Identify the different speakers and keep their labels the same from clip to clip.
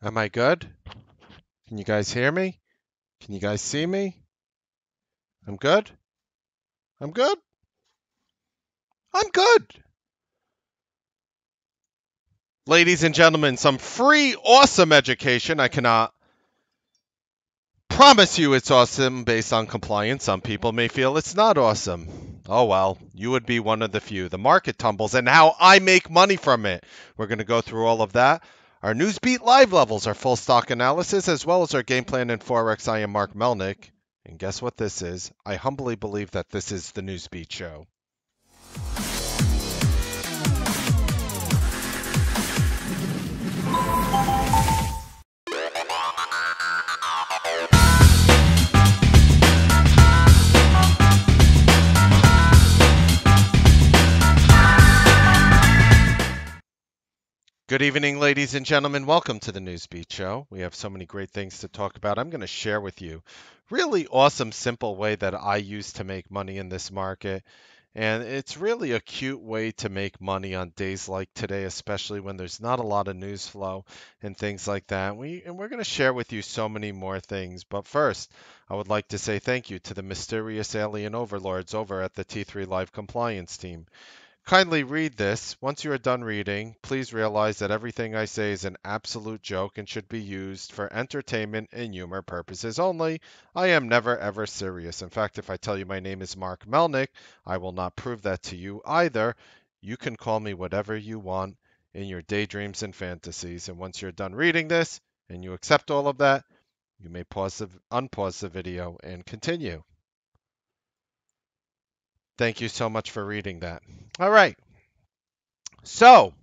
Speaker 1: Am I good? Can you guys hear me? Can you guys see me? I'm good? I'm good? I'm good. Ladies and gentlemen, some free, awesome education. I cannot promise you it's awesome based on compliance. Some people may feel it's not awesome. Oh well, you would be one of the few. The market tumbles and how I make money from it. We're going to go through all of that. Our Newsbeat live levels, our full stock analysis, as well as our game plan in Forex. I am Mark Melnick. And guess what this is? I humbly believe that this is the Newsbeat show. Good evening, ladies and gentlemen. Welcome to the Newsbeat Show. We have so many great things to talk about. I'm going to share with you really awesome, simple way that I use to make money in this market. And it's really a cute way to make money on days like today, especially when there's not a lot of news flow and things like that. We're going to share with you so many more things. But first, I would like to say thank you to the mysterious alien overlords over at the T3 Live Compliance team. Kindly read this. Once you are done reading, please realize that everything I say is an absolute joke and should be used for entertainment and humor purposes only. I am never ever serious. In fact, if I tell you my name is Mark Melnick, I will not prove that to you either. You can call me whatever you want in your daydreams and fantasies. And once you're done reading this and you accept all of that, you may unpause the video and continue. Thank you so much for reading that. All right. So,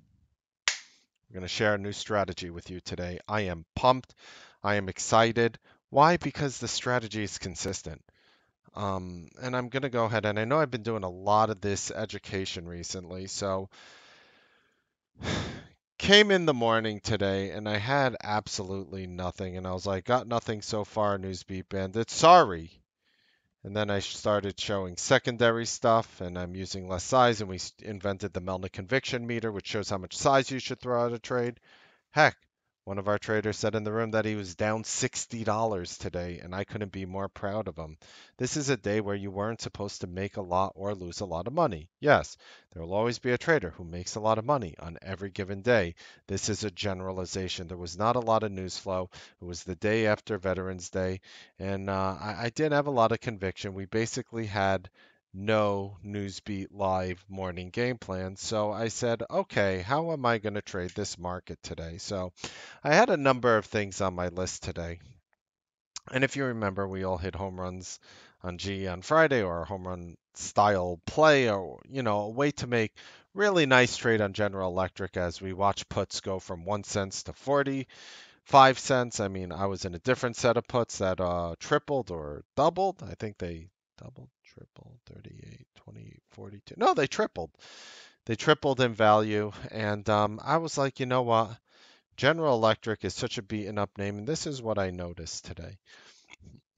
Speaker 1: I'm going to share a new strategy with you today. I am pumped. I am excited. Why? Because the strategy is consistent. And I'm going to go ahead, and I know I've been doing a lot of this education recently. So, came in the morning today and I had absolutely nothing. And I was like, got nothing so far, Newsbeat Bandit. Sorry. And then I started showing secondary stuff, and I'm using less size. And we invented the Melnick conviction meter, which shows how much size you should throw at a trade. Heck, one of our traders said in the room that he was down $60 today, and I couldn't be more proud of him. This is a day where you weren't supposed to make a lot or lose a lot of money. Yes, there will always be a trader who makes a lot of money on every given day. This is a generalization. There was not a lot of news flow. It was the day after Veterans Day, and I did have a lot of conviction. We basically had no Newsbeat live morning game plan. So I said, okay, how am I going to trade this market today? So I had a number of things on my list today. And if you remember, we all hit home runs on G on Friday, or a home run style play, or, a way to make really nice trade on General Electric as we watch puts go from 1 cent to 45 cents. I mean, I was in a different set of puts that tripled or doubled. I think they doubled, tripled, 38, 28, 42. No, they tripled. They tripled in value. And I was like, you know what? General Electric is such a beaten up name. And this is what I noticed today.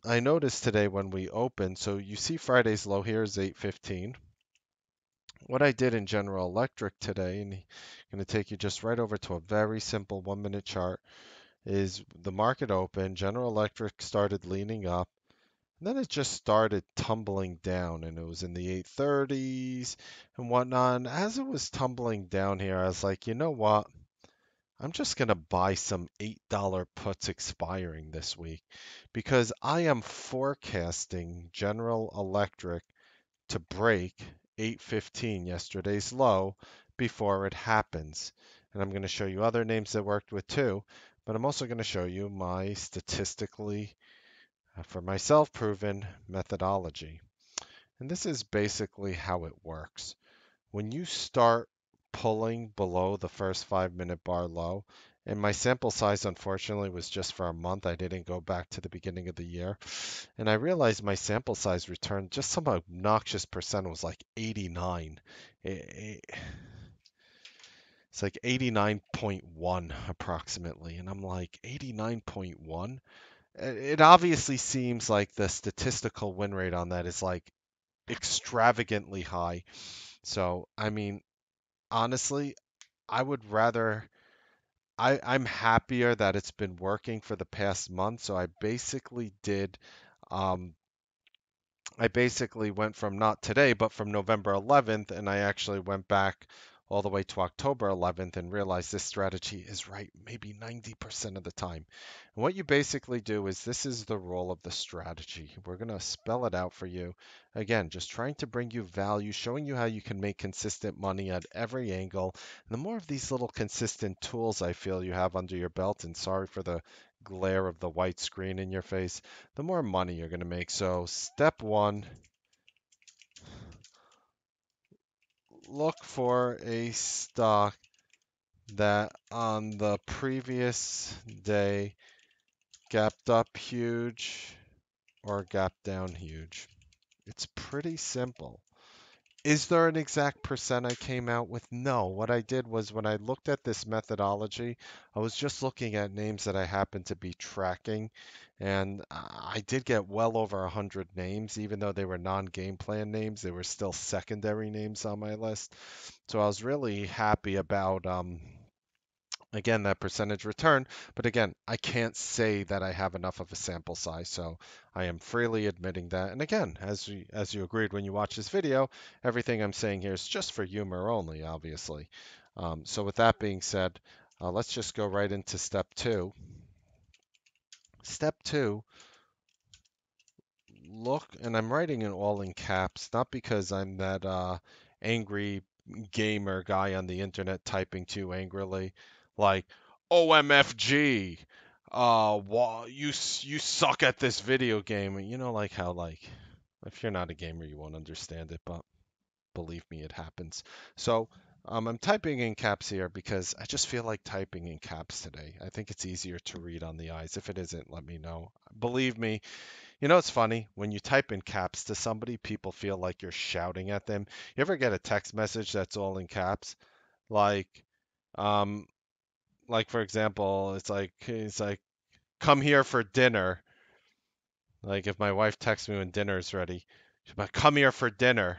Speaker 1: I noticed today when we opened, so you see Friday's low here is 815. What I did in General Electric today, and I'm going to take you just right over to a very simple 1 minute chart, is the market open, General Electric started leaning up, and then it just started tumbling down, and it was in the 830s and whatnot. And as it was tumbling down here, I was like, you know what? I'm just going to buy some $8 puts expiring this week because I am forecasting General Electric to break 815, yesterday's low, before it happens. And I'm going to show you other names that worked with too, but I'm also going to show you my statistically, for myself, proven methodology. And this is basically how it works. When you start pulling below the first 5 minute bar low, and my sample size unfortunately was just for a month. I didn't go back to the beginning of the year. And I realized my sample size returned just some obnoxious percent. It was like 89. It's like 89.1 approximately. And I'm like, 89.1? It obviously seems like the statistical win rate on that is like extravagantly high. So, I mean, honestly, I would rather I'm happier that it's been working for the past month. So um, I basically went from not today, but from November 11th, and I actually went back all the way to October 11th and realized this strategy is right maybe 90% of the time. And what you basically do is this is the role of the strategy. We're going to spell it out for you. Again, just trying to bring you value, showing you how you can make consistent money at every angle. And the more of these little consistent tools I feel you have under your belt, and sorry for the glare of the white screen in your face, the more money you're going to make. So, step one, look for a stock that on the previous day gapped up huge or gapped down huge. It's pretty simple. Is there an exact percent I came out with? No. What I did was when I looked at this methodology, I was just looking at names that I happened to be tracking, and I did get well over 100 names, even though they were non-game plan names. They were still secondary names on my list. So I was really happy about again, that percentage return. But again, I can't say that I have enough of a sample size, so I am freely admitting that. And again, as you agreed when you watched this video, everything I'm saying here is just for humor only, obviously. So with that being said, let's just go right into step two. Step two, look, and I'm writing it all in caps, not because I'm that angry gamer guy on the internet typing too angrily, like OMFG, you suck at this video game. You know, like how like if you're not a gamer, you won't understand it, but believe me, it happens. So. I'm typing in caps here because I just feel like typing in caps today. I think it's easier to read on the eyes. If it isn't, let me know. Believe me, you know, it's funny when you type in caps to somebody, people feel like you're shouting at them. You ever get a text message that's all in caps? Like, um, like for example, it's like come here for dinner. Like if my wife texts me when dinner's ready, she's like, come here for dinner.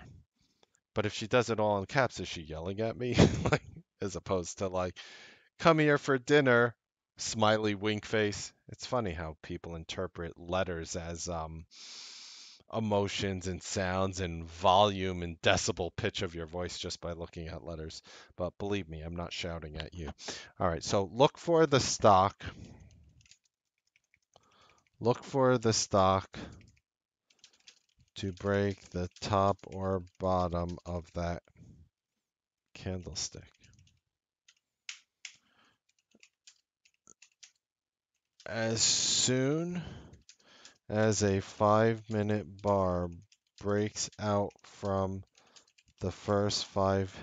Speaker 1: But if she does it all in caps, is she yelling at me? Like, as opposed to like, come here for dinner, smiley wink face. It's funny how people interpret letters as emotions and sounds and volume and decibel pitch of your voice just by looking at letters. But believe me, I'm not shouting at you. All right, so look for the stock. Look for the stock to break the top or bottom of that candlestick. As soon as a 5-minute bar breaks out from the first 5-minute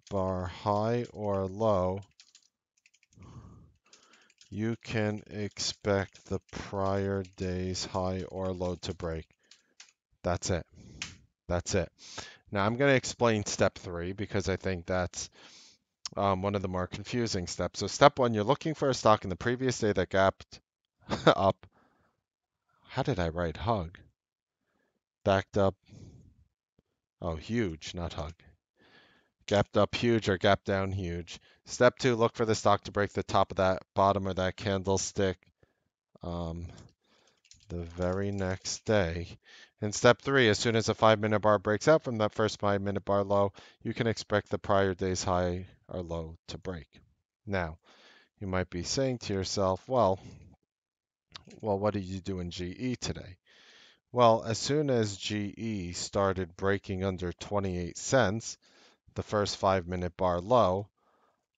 Speaker 1: bar high or low, you can expect the prior day's high or low to break. That's it. That's it. Now I'm going to explain step three because I think that's one of the more confusing steps. So step one, you're looking for a stock in the previous day that gapped up. How did I write hug? Backed up. Oh, huge, not hug. Gapped up huge or gapped down huge. Step two, look for the stock to break the top of that bottom of that candlestick. Um, the very next day. In step three, as soon as a 5-minute bar breaks out from that first 5-minute bar low, you can expect the prior day's high or low to break. Now, you might be saying to yourself, well, what did you do in GE today? Well, as soon as GE started breaking under 28 cents, the first 5-minute bar low,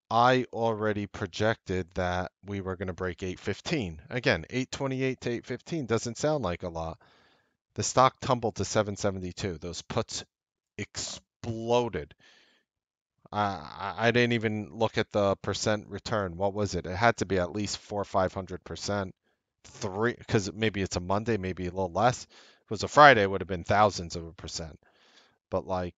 Speaker 1: I already projected that we were going to break 815. Again, 828 to 815 doesn't sound like a lot. The stock tumbled to 772. Those puts exploded. I didn't even look at the percent return. What was it? It had to be at least 400-500%. Three, because maybe it's a Monday, maybe a little less. If it was a Friday, it would have been thousands of a percent. But like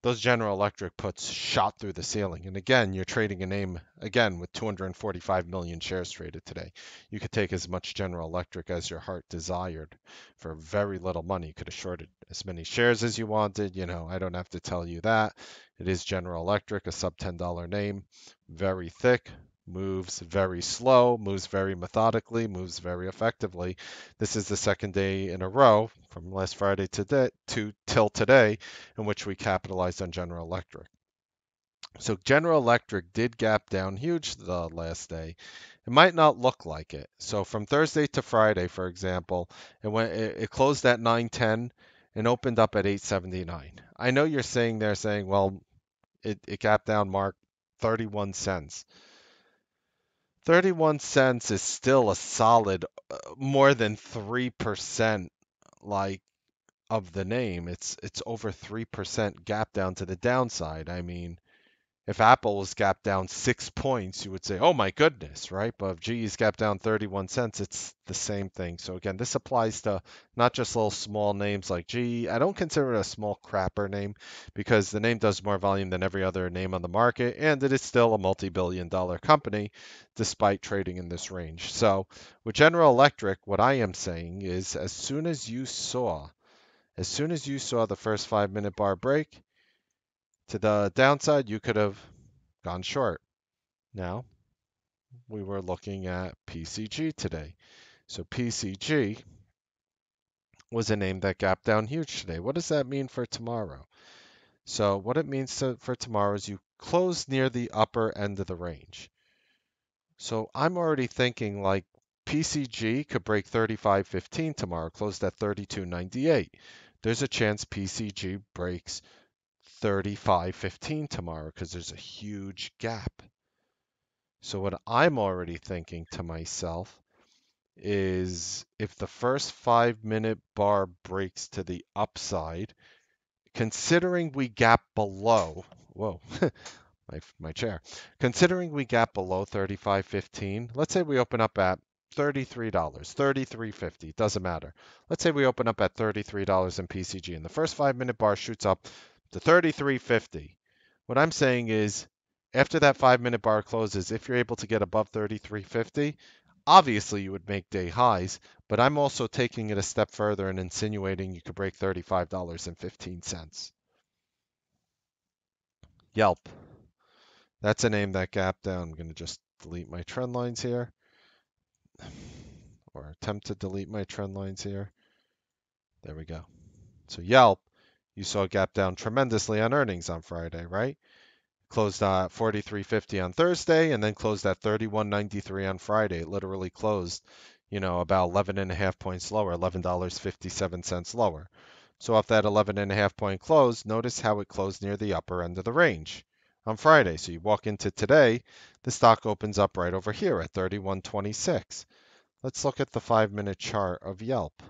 Speaker 1: those General Electric puts shot through the ceiling. And again, you're trading a name again with 245 million shares traded today. You could take as much General Electric as your heart desired for very little money. You could have shorted as many shares as you wanted. I don't have to tell you that. It is General Electric, a sub $10 name, very thick, moves very slow, moves very methodically, moves very effectively. This is the second day in a row from last Friday to till today in which we capitalized on General Electric. So General Electric did gap down huge the last day. It might not look like it. So from Thursday to Friday, for example, it closed at 9:10 and opened up at 8:79. I know you're saying there saying, well, it gapped down, Mark, 31 cents. 31 cents is still a solid more than 3% like of the name. It's over 3% gap down to the downside. I mean, if Apple was gapped down 6 points, you would say, oh my goodness, right? But if GE's gapped down 31 cents, it's the same thing. So again, this applies to not just little small names like GE. I don't consider it a small crapper name because the name does more volume than every other name on the market, and it is still a multi-billion dollar company despite trading in this range. So with General Electric, what I am saying is as soon as you saw the first 5 minute bar break to the downside, you could have gone short. Now, we were looking at PCG today. So PCG was a name that gapped down huge today. What does that mean for tomorrow? So what it means for tomorrow is you close near the upper end of the range. So I'm already thinking like PCG could break 35.15 tomorrow, closed at 32.98. There's a chance PCG breaks 35.15 tomorrow because there's a huge gap. So what I'm already thinking to myself is if the first 5 minute bar breaks to the upside, considering we gap below, whoa, my chair, considering we gap below 35.15, let's say we open up at $33, 33.50, doesn't matter. Let's say we open up at $33 in PCG and the first 5 minute bar shoots up to 33.50. What I'm saying is after that 5 minute bar closes, if you're able to get above 33.50, obviously you would make day highs, but I'm also taking it a step further and insinuating you could break $35.15. Yelp. That's a name that gapped down. I'm going to just delete my trend lines here, or attempt to delete my trend lines here. There we go. So Yelp, you saw gap down tremendously on earnings on Friday, right? Closed at 43.50 on Thursday and then closed at 31.93 on Friday. It literally closed, about 11 and a half points lower, $11.57 lower. So off that 11 and a half point close, notice how it closed near the upper end of the range on Friday. So you walk into today, the stock opens up right over here at 31.26. Let's look at the 5 minute chart of Yelp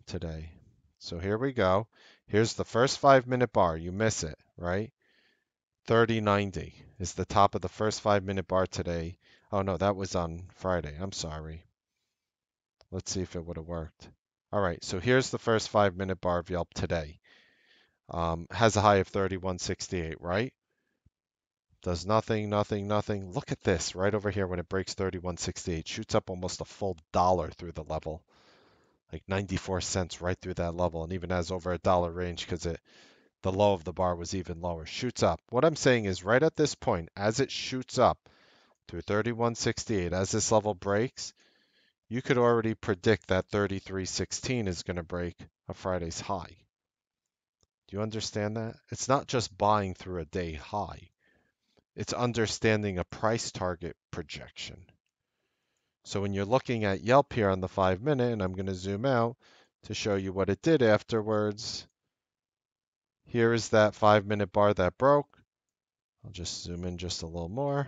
Speaker 1: today. So here we go. Here's the first 5 minute bar. You miss it, right? 30.90 is the top of the first 5 minute bar today. Oh no, that was on Friday. I'm sorry. Let's see if it would have worked. All right, so here's the first 5 minute bar of Yelp today. Has a high of 31.68, right? Does nothing, nothing, nothing. Look at this right over here when it breaks 31.68. Shoots up almost a full dollar through the level, like 94 cents right through that level, and even has over a dollar range because the low of the bar was even lower. Shoots up. What I'm saying is right at this point, as it shoots up through 31.68, as this level breaks, you could already predict that 33.16 is going to break a Friday's high. Do you understand that? It's not just buying through a day high. It's understanding a price target projection. So when you're looking at Yelp here on the 5 minute, and I'm going to zoom out to show you what it did afterwards. Here is that 5 minute bar that broke. I'll just zoom in just a little more.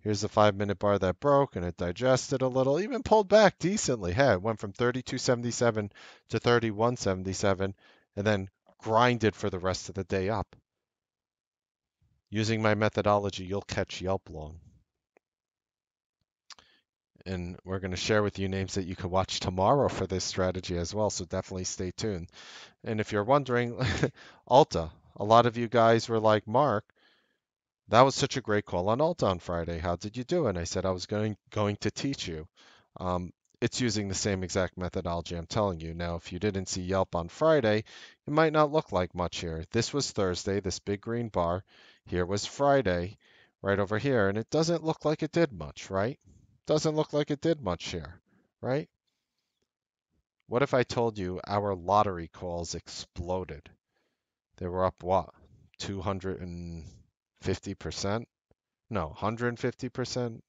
Speaker 1: Here's the 5 minute bar that broke and it digested a little, even pulled back decently. Hey, it went from 32.77 to 31.77 and then grinded for the rest of the day up. Using my methodology, you'll catch Yelp long. And we're going to share with you names that you can watch tomorrow for this strategy as well. So definitely stay tuned. And if you're wondering, Alta, a lot of you guys were like, Mark, that was such a great call on Alta on Friday. How did you do it? And I said I was going to teach you. it's using the same exact methodology I'm telling you. Now, if you didn't see Yelp on Friday, it might not look like much here. This was Thursday, this big green bar. Here was Friday, right over here, and it doesn't look like it did much, right? Doesn't look like it did much here, right? What if I told you our lottery calls exploded? They were up what? 250%? No, 150%.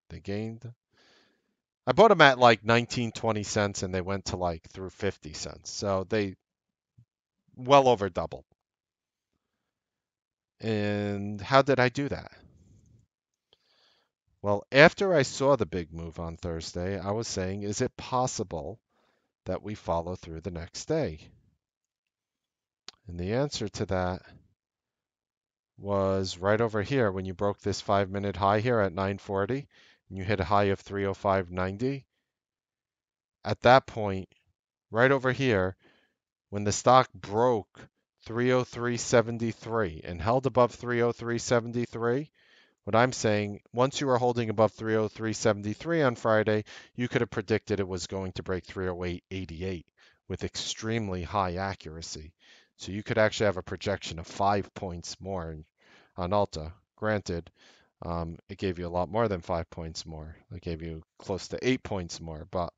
Speaker 1: They gained. I bought them at like 19, 20 cents and they went to like through 50 cents. So they well over doubled. And how did I do that? Well, after I saw the big move on Thursday, I was saying, is it possible that we follow through the next day? And the answer to that was right over here when you broke this 5-minute high here at 940 and you hit a high of 305.90. At that point, right over here, when the stock broke 303.73 and held above 303.73, what I'm saying, once you were holding above 303.73 on Friday, you could have predicted it was going to break 308.88 with extremely high accuracy. So you could actually have a projection of 5 points more on Alta. Granted, it gave you a lot more than 5 points more. It gave you close to 8 points more, but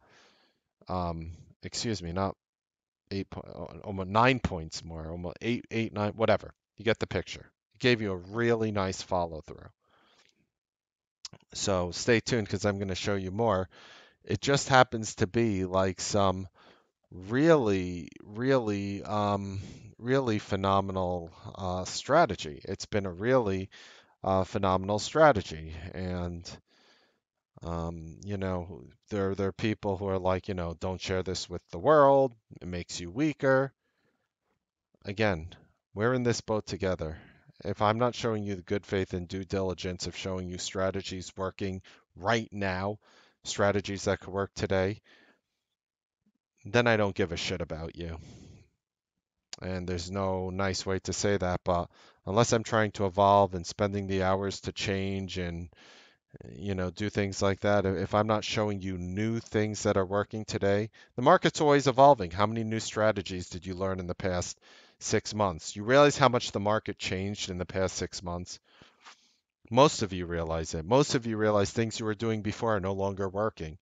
Speaker 1: excuse me, not almost 9 points more, almost eight, nine, whatever. You get the picture. It gave you a really nice follow through. So stay tuned because I'm going to show you more. It just happens to be like some really, really, really phenomenal strategy. It's been a really phenomenal strategy, and there are people who are like, don't share this with the world. It makes you weaker. Again, we're in this boat together. If I'm not showing you the good faith and due diligence of showing you strategies working right now, strategies that could work today, then I don't give a shit about you. And there's no nice way to say that, but unless I'm trying to evolve and spending the hours to change and do things like that. If I'm not showing you new things that are working today, the market's always evolving. How many new strategies did you learn in the past 6 months? You realize how much the market changed in the past 6 months? Most of you realize it. Most of you realize things you were doing before are no longer working.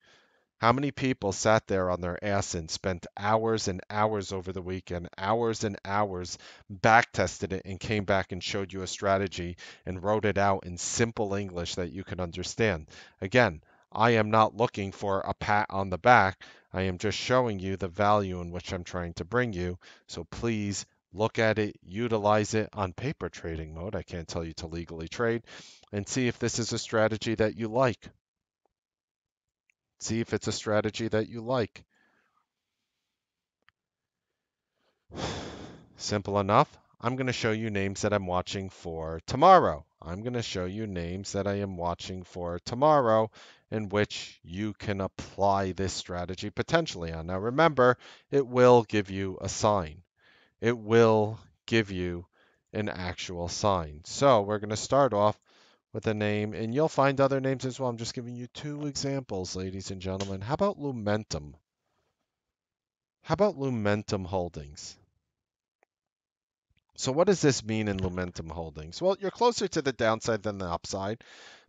Speaker 1: How many people sat there on their ass and spent hours and hours over the weekend, hours and hours, back tested it and came back and showed you a strategy and wrote it out in simple English that you can understand? Again, I am not looking for a pat on the back. I am just showing you the value in which I'm trying to bring you. So please look at it, utilize it on paper trading mode. I can't tell you to legally trade, and see if this is a strategy that you like. See if it's a strategy that you like. Simple enough. I'm going to show you names that I'm watching for tomorrow. I'm going to show you names that I am watching for tomorrow in which you can apply this strategy potentially on. Now remember, it will give you a sign. It will give you an actual sign. So we're going to start off with a name, and you'll find other names as well. I'm just giving you two examples, ladies and gentlemen. How about Lumentum? How about Lumentum Holdings? So what does this mean in Lumentum Holdings? Well, you're closer to the downside than the upside,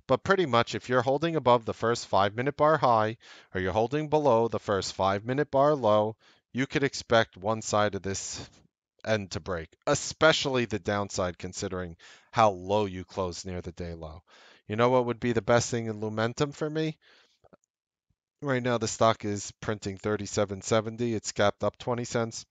Speaker 1: but pretty much if you're holding above the first 5-minute bar high or you're holding below the first 5-minute bar low, you could expect one side of this end to break, especially the downside considering how low you close near the day low. You know what would be the best thing in Lumentum for me? Right now the stock is printing 37.70. It's gapped up 20 cents.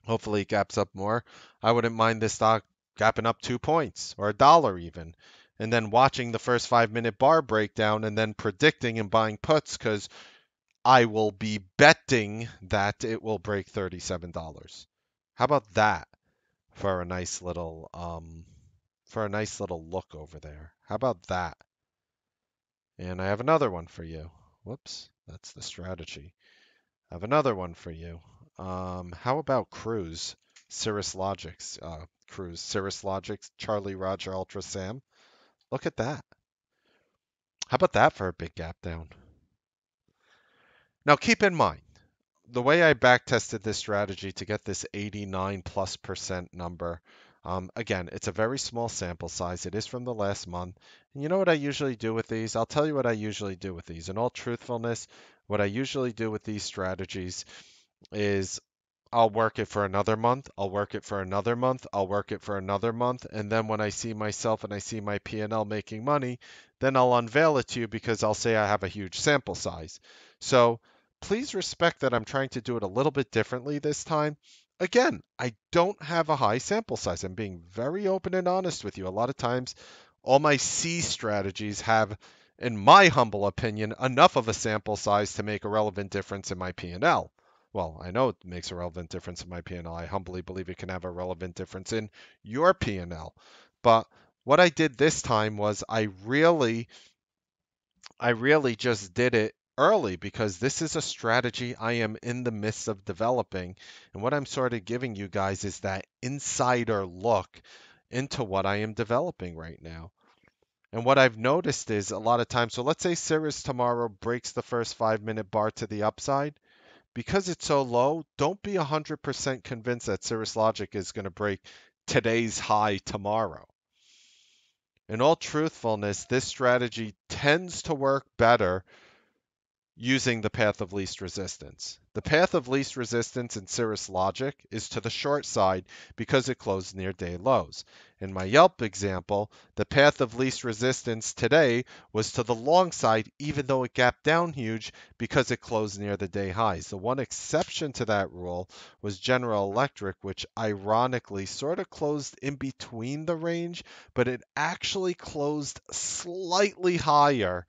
Speaker 1: Hopefully it gaps up more. I wouldn't mind this stock gapping up 2 points or $1 even. And then watching the first 5-minute bar breakdown and then predicting and buying puts because I will be betting that it will break $37. How about that for a nice little look over there? How about that? And I have another one for you. Whoops, that's the strategy. I have another one for you. How about Cruise? Cirrus Logics. Cruise. Cirrus Logics. Charlie Roger Ultra Sam. Look at that. How about that for a big gap down? Now keep in mind, the way I back tested this strategy to get this 89 plus percent number, again, it's a very small sample size. It is from the last month. And you know what I usually do with these? I'll tell you what I usually do with these. In all truthfulness, what I usually do with these strategies is I'll work it for another month, I'll work it for another month, I'll work it for another month, and then when I see myself and I see my P&L making money, then I'll unveil it to you because I'll say I have a huge sample size. So please respect that I'm trying to do it a little bit differently this time. Again, I don't have a high sample size. I'm being very open and honest with you. A lot of times, all my C strategies have, in my humble opinion, enough of a sample size to make a relevant difference in my P&L. Well, I know it makes a relevant difference in my P&L. I humbly believe it can have a relevant difference in your P&L. But what I did this time was I really just did it early because this is a strategy I am in the midst of developing. And what I'm sort of giving you guys is that insider look into what I am developing right now. And what I've noticed is a lot of times, so let's say Cirrus tomorrow breaks the first 5 minute bar to the upside. Because it's so low, don't be 100% convinced that Cirrus Logic is going to break today's high tomorrow. In all truthfulness, this strategy tends to work better using the path of least resistance. The path of least resistance in Cirrus Logic is to the short side because it closed near day lows. In my Yelp example, the path of least resistance today was to the long side even though it gapped down huge because it closed near the day highs. The one exception to that rule was General Electric, which ironically sort of closed in between the range, but it actually closed slightly higher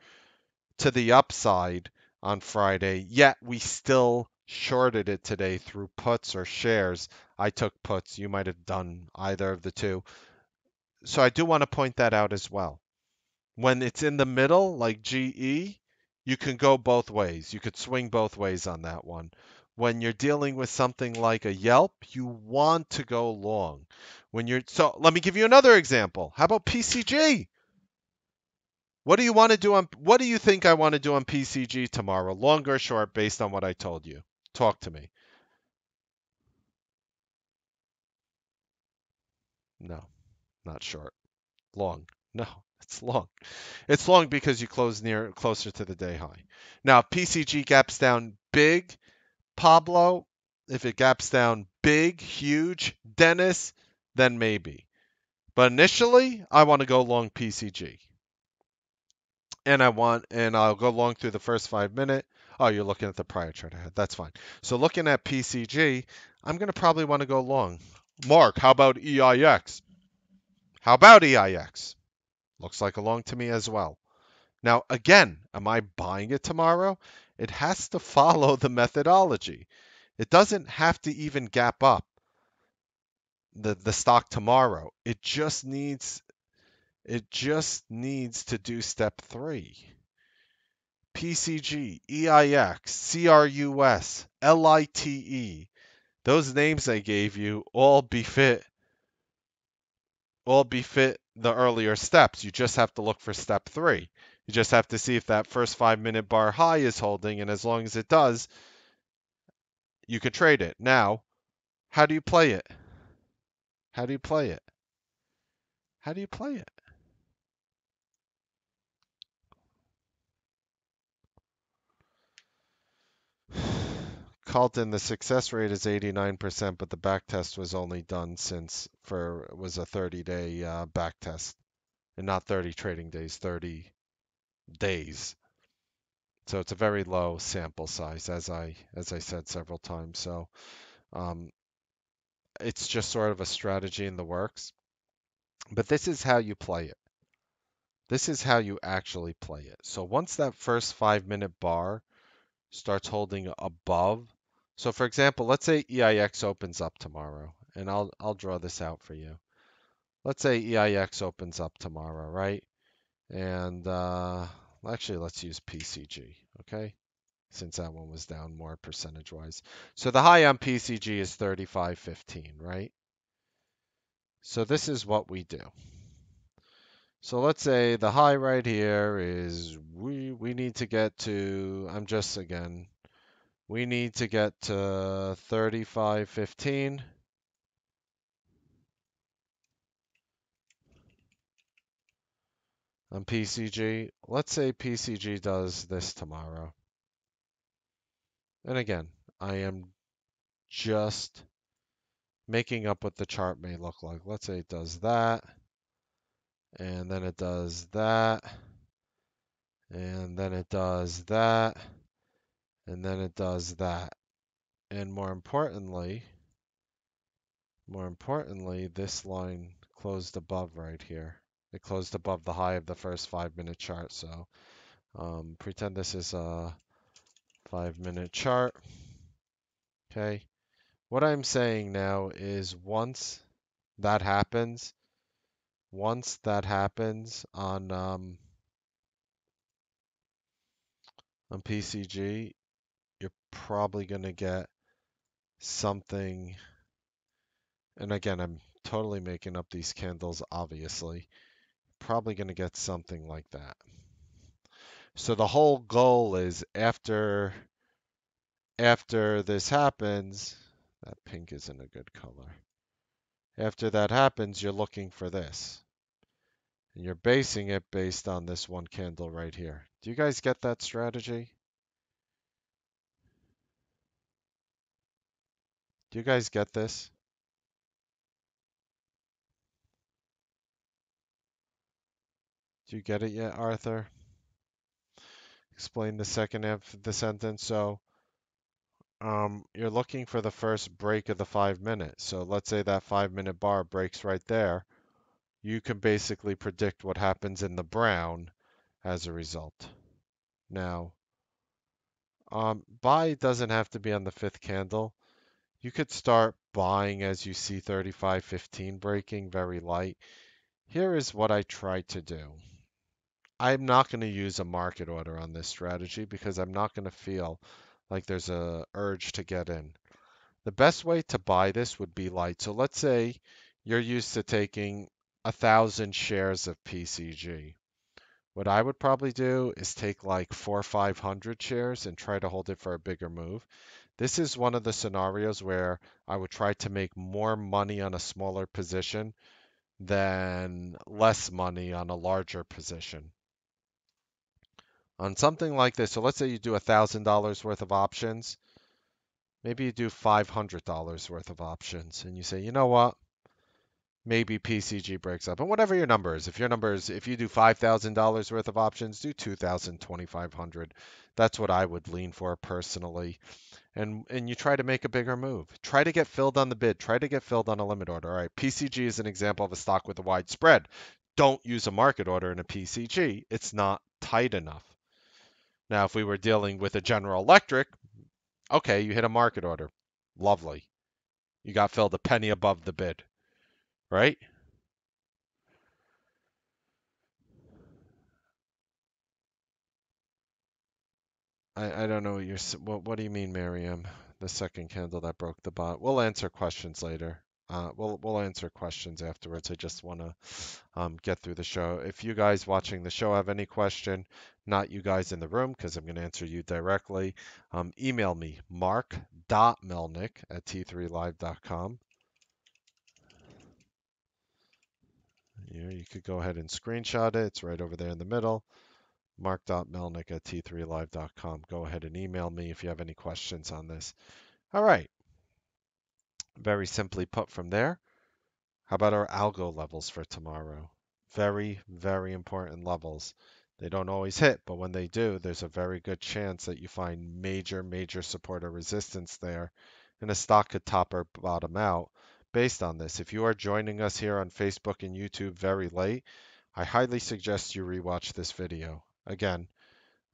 Speaker 1: to the upside on Friday, yet we still shorted it today through puts or shares. I took puts. You might have done either of the two. So I do want to point that out as well. When it's in the middle, like GE, you can go both ways. You could swing both ways on that one. When you're dealing with something like a Yelp, you want to go long. So let me give you another example. How about PCG? What do you think I want to do on PCG tomorrow? Long or short based on what I told you? Talk to me. No, not short. Long. No, it's long. It's long because you closer to the day high. Now, PCG gaps down big, Pablo, if it gaps down big, huge, Dennis, then maybe. But initially, I want to go long PCG. And I'll go long through the first 5 minute. Oh, you're looking at the prior chart ahead. That's fine. So looking at PCG, I'm going to probably want to go long. Mark, how about EIX? How about EIX? Looks like a long to me as well. Now, again, am I buying it tomorrow? It has to follow the methodology. It doesn't have to even gap up the stock tomorrow. It just needs to do step 3. PCG, EIX, CRUS, LITE. Those names I gave you all befit the earlier steps. You just have to look for step 3. You just have to see if that first 5 minute bar high is holding, and as long as it does, you could trade it. Now, how do you play it? How do you play it? How do you play it? Carlton, the success rate is 89%, but the back test was only done since for was a 30-day back test, and not 30 trading days, 30 days. So it's a very low sample size, as I said several times. So um, it's just sort of a strategy in the works. But this is how you play it. This is how you actually play it. So once that first 5 minute bar starts holding above, so for example, let's say EIX opens up tomorrow, and I'll draw this out for you. Let's say EIX opens up tomorrow, right? And actually, let's use PCG, okay? Since that one was down more percentage wise. So the high on PCG is 35.15, right? So this is what we do. So let's say the high right here is we need to get to, I'm just again We need to get to 35.15 on PCG. Let's say PCG does this tomorrow. And again, I am just making up what the chart may look like. Let's say it does that, and then it does that, and then it does that, and then it does that. And more importantly, this line closed above right here. It closed above the high of the first 5-minute chart. So pretend this is a 5-minute chart. Okay. What I'm saying now is that happens, once that happens on PCG, you're probably going to get something. And again, I'm totally making up these candles, obviously. Probably going to get something like that. So the whole goal is after this happens, that pink isn't a good color. After that happens, you're looking for this. And you're basing it based on this one candle right here. Do you guys get that strategy? Do you guys get this? Do you get it yet, Arthur? Explain the second half of the sentence. So, you're looking for the first break of the 5 minutes. So let's say that 5-minute bar breaks right there. You can basically predict what happens in the brown as a result. Now, buy doesn't have to be on the fifth candle. You could start buying as you see 35.15 breaking, very light. Here is what I try to do. I'm not going to use a market order on this strategy because I'm not going to feel like there's a urge to get in. The best way to buy this would be light. So let's say you're used to taking 1,000 shares of PCG. What I would probably do is take like 400 or 500 shares and try to hold it for a bigger move. This is one of the scenarios where I would try to make more money on a smaller position than less money on a larger position. On something like this, so let's say you do $1,000 worth of options, maybe you do $500 worth of options, and you say, you know what? Maybe PCG breaks up. And whatever your number is, if you do $5,000 worth of options, do 2,000, 2,500. That's what I would lean for personally. And you try to make a bigger move. Try to get filled on the bid. Try to get filled on a limit order. All right, PCG is an example of a stock with a wide spread. Don't use a market order in a PCG. It's not tight enough. Now, if we were dealing with a General Electric, okay, you hit a market order. Lovely. You got filled a penny above the bid, right? I don't know what do you mean, Miriam? The second candle that broke the bot. We'll answer questions later. We'll answer questions afterwards. I just want to get through the show. If you guys watching the show have any question, not you guys in the room, because I'm going to answer you directly, email me mark.melnick@t3live.com. You could go ahead and screenshot it. It's right over there in the middle. Mark.melnick@t3live.com. Go ahead and email me if you have any questions on this. All right. Very simply put from there. How about our algo levels for tomorrow? Very, very important levels. They don't always hit, but when they do, there's a very good chance that you find major, major support or resistance there, and a stock could top or bottom out based on this. If you are joining us here on Facebook and YouTube very late, I highly suggest you rewatch this video. Again,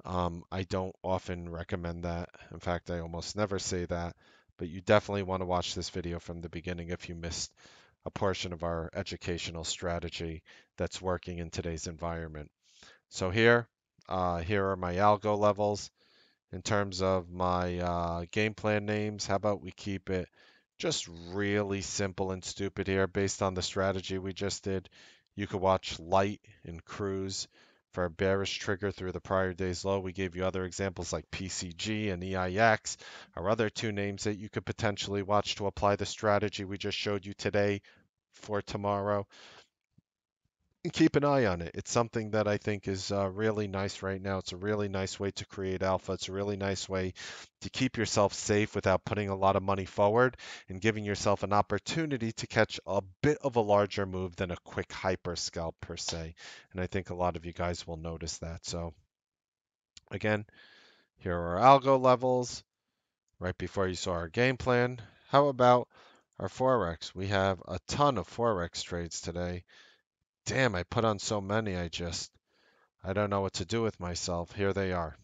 Speaker 1: I don't often recommend that. In fact, I almost never say that, but you definitely want to watch this video from the beginning if you missed a portion of our educational strategy that's working in today's environment. So here are my algo levels. In terms of my game plan names, how about we keep it just really simple and stupid here based on the strategy we just did. You could watch light and cruise for a bearish trigger through the prior day's low. We gave you other examples like PCG and EIX, or other two names that you could potentially watch to apply the strategy we just showed you today for tomorrow. And keep an eye on it. It's something that I think is really nice right now. It's a really nice way to create alpha. It's a really nice way to keep yourself safe without putting a lot of money forward and giving yourself an opportunity to catch a bit of a larger move than a quick hyper scalp per se. And I think a lot of you guys will notice that. So again, here are our algo levels right before you saw our game plan. How about our Forex? We have a ton of Forex trades today. Damn, I put on so many, I don't know what to do with myself. Here they are.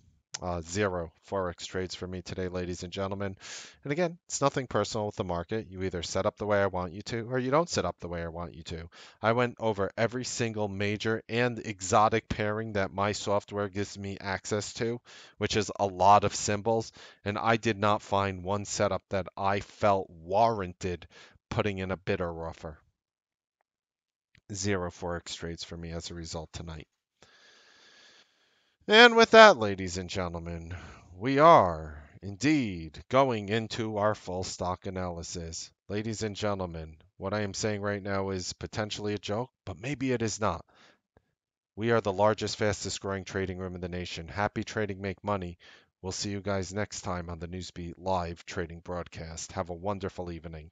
Speaker 1: Zero Forex trades for me today, ladies and gentlemen. And again, it's nothing personal with the market. You either set up the way I want you to, or you don't set up the way I want you to. I went over every single major and exotic pairing that my software gives me access to, which is a lot of symbols, and I did not find one setup that I felt warranted putting in a bid or offer. Zero Forex trades for me as a result tonight. And with that, ladies and gentlemen, we are indeed going into our full stock analysis. Ladies and gentlemen, what I am saying right now is potentially a joke, but maybe it is not. We are the largest, fastest growing trading room in the nation. Happy trading, make money. We'll see you guys next time on the Newsbeat live trading broadcast. Have a wonderful evening.